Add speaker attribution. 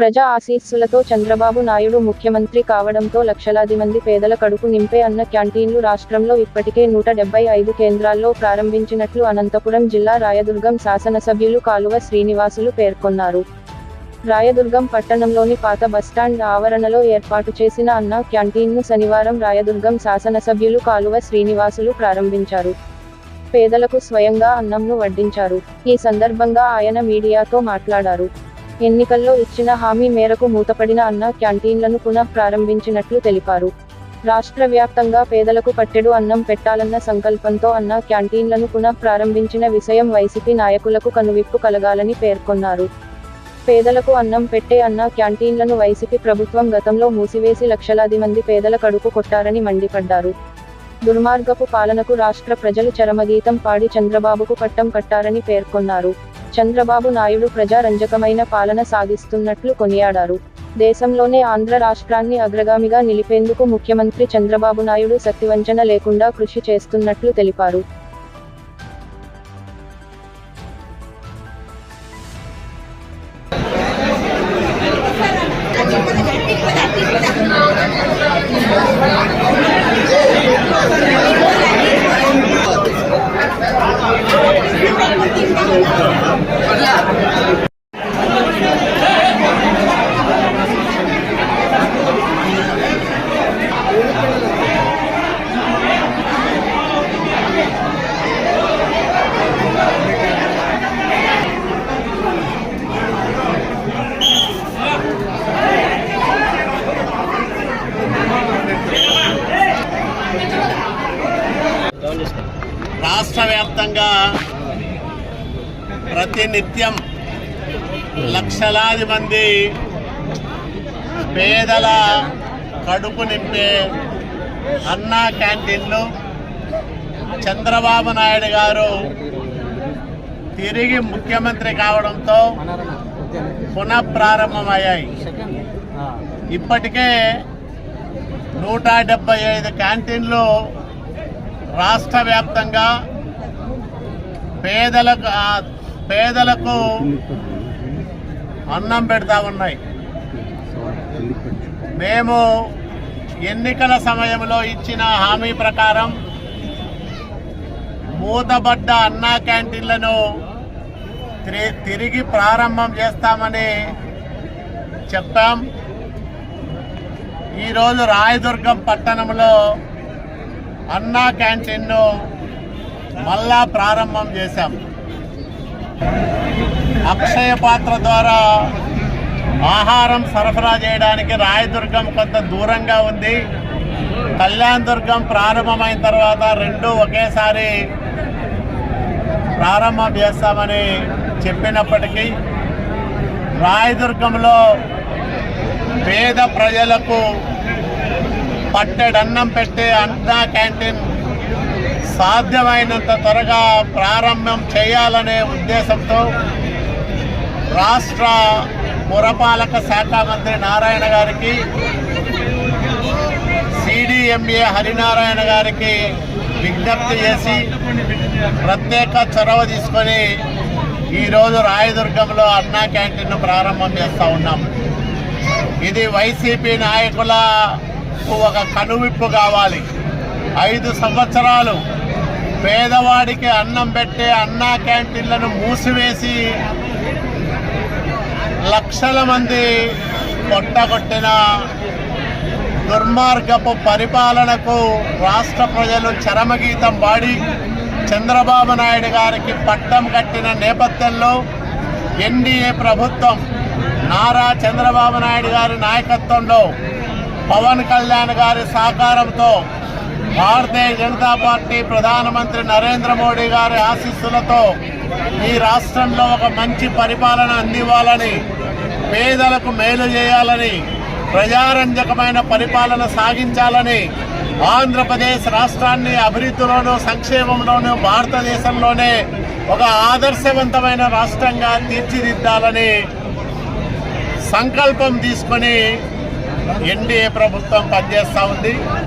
Speaker 1: ప్రజా ఆశీస్సులతో చంద్రబాబు నాయుడు ముఖ్యమంత్రి కావడంతో లక్షలాది మంది పేదల కడుపు నింపే అన్న క్యాంటీన్లు రాష్ట్రంలో ఇప్పటికే 175 కేంద్రాల్లో ప్రారంభించినట్లు అనంతపురం జిల్లా రాయదుర్గం శాసనసభ్యులు కాలువ శ్రీనివాసులు పేర్కొన్నారు. రాయదుర్గం పట్టణంలోని పాత బస్టాండ్ ఆవరణలో ఏర్పాటు చేసిన అన్న క్యాంటీన్ను శనివారం రాయదుర్గం శాసనసభ్యులు కాలువ శ్రీనివాసులు ప్రారంభించారు. పేదలకు స్వయంగా అన్నంను వడ్డించారు. ఈ సందర్భంగా ఆయన మీడియాతో మాట్లాడారు. ఎన్నికల్లో ఇచ్చిన హామీ మేరకు మూతపడిన అన్న క్యాంటీన్లను పునః ప్రారంభించినట్లు తెలిపారు. రాష్ట్ర వ్యాప్తంగా పేదలకు పట్టెడు అన్నం పెట్టాలన్న సంకల్పంతో అన్న క్యాంటీన్లను పునః ప్రారంభించిన విషయం వైసీపీ నాయకులకు కనువిప్పు కలగాలని పేర్కొన్నారు. పేదలకు అన్నం పెట్టే అన్న క్యాంటీన్లను వైసీపీ ప్రభుత్వం గతంలో మూసివేసి లక్షలాది మంది పేదల కడుపు కొట్టారని మండిపడ్డారు. దుర్మార్గపు పాలనకు రాష్ట్ర ప్రజలు చరమగీతం పాడి చంద్రబాబుకు పట్టం కట్టారని పేర్కొన్నారు. చంద్రబాబు నాయుడు ప్రజారంజకమైన పాలన సాగిస్తున్నట్లు కొనియాడారు. దేశంలోనే ఆంధ్ర రాష్ట్రాన్ని అగ్రగామిగా నిలిపేందుకు ముఖ్యమంత్రి చంద్రబాబు నాయుడు శక్తివంచన లేకుండా కృషి చేస్తున్నట్లు తెలిపారు.
Speaker 2: రాష్ట్ర వ్యాప్తంగా ప్రతినిత్యం లక్షలాది మంది పేదల కడుపు నింపే అన్నా క్యాంటీన్లు చంద్రబాబు నాయుడు గారు తిరిగి ముఖ్యమంత్రి కావడంతో పునఃప్రారంభమయ్యాయి. ఇప్పటికే 175 క్యాంటీన్లు రాష్ట్ర వ్యాప్తంగా పేదలకు అన్నం పెడతా ఉన్నాయి. మేము ఎన్నికల సమయంలో ఇచ్చిన హామీ ప్రకారం మూతబడ్డ అన్నా క్యాంటీన్లను తిరిగి ప్రారంభం చేస్తామని చెప్పాం. ఈరోజు రాయదుర్గం పట్టణంలో అన్నా క్యాంటీన్ను మళ్ళా ప్రారంభం చేశాం. అక్షయ పాత్ర ద్వారా ఆహారం సరఫరా చేయడానికి రాయదుర్గం కొంత దూరంగా ఉంది. కళ్యాణ్ దుర్గం ప్రారంభమైన తర్వాత రెండు ఒకేసారి ప్రారంభం చేస్తామని చెప్పినప్పటికీ రాయదుర్గంలో పేద ప్రజలకు పట్టెడన్నం పెట్టే అన్నా క్యాంటీన్ సాధ్యమైనంత త్వరగా ప్రారంభం చేయాలనే ఉద్దేశంతో రాష్ట్ర పురపాలక శాఖ మంత్రి నారాయణ గారికి, సిడిఎంఏ హరినారాయణ గారికి విజ్ఞప్తి చేసి ప్రత్యేక చొరవ తీసుకొని ఈరోజు రాయదుర్గంలో అన్నా క్యాంటీన్ను ప్రారంభం చేస్తూ ఉన్నాం. ఇది వైసీపీ నాయకులకు ఒక కనువిప్పు కావాలి. 5 సంవత్సరాలు పేదవాడికి అన్నం పెట్టే అన్నా క్యాంటీన్లను మూసివేసి లక్షల మంది పొట్టగొట్టిన దుర్మార్గపు పరిపాలనకు రాష్ట్ర ప్రజలు చరమగీతం పాడి చంద్రబాబు నాయుడు గారికి పట్టం కట్టిన నేపథ్యంలో ఎన్డీఏ ప్రభుత్వం నారా చంద్రబాబు నాయుడు గారి నాయకత్వంలో పవన్ కళ్యాణ్ గారి సహకారంతో భారతీయ జనతా పార్టీ ప్రధానమంత్రి నరేంద్ర మోడీ గారి ఆశీస్సులతో ఈ రాష్ట్రంలో ఒక మంచి పరిపాలన అందివ్వాలని, పేదలకు మేలు చేయాలని, ప్రజారంజకమైన పరిపాలన సాగించాలని, ఆంధ్రప్రదేశ్ రాష్ట్రాన్ని అభివృద్ధిలోనూ సంక్షేమంలోనూ భారతదేశంలోనే ఒక ఆదర్శవంతమైన రాష్ట్రంగా తీర్చిదిద్దాలని సంకల్పం తీసుకొని ఎన్డీఏ ప్రభుత్వం పనిచేస్తూ ఉంది.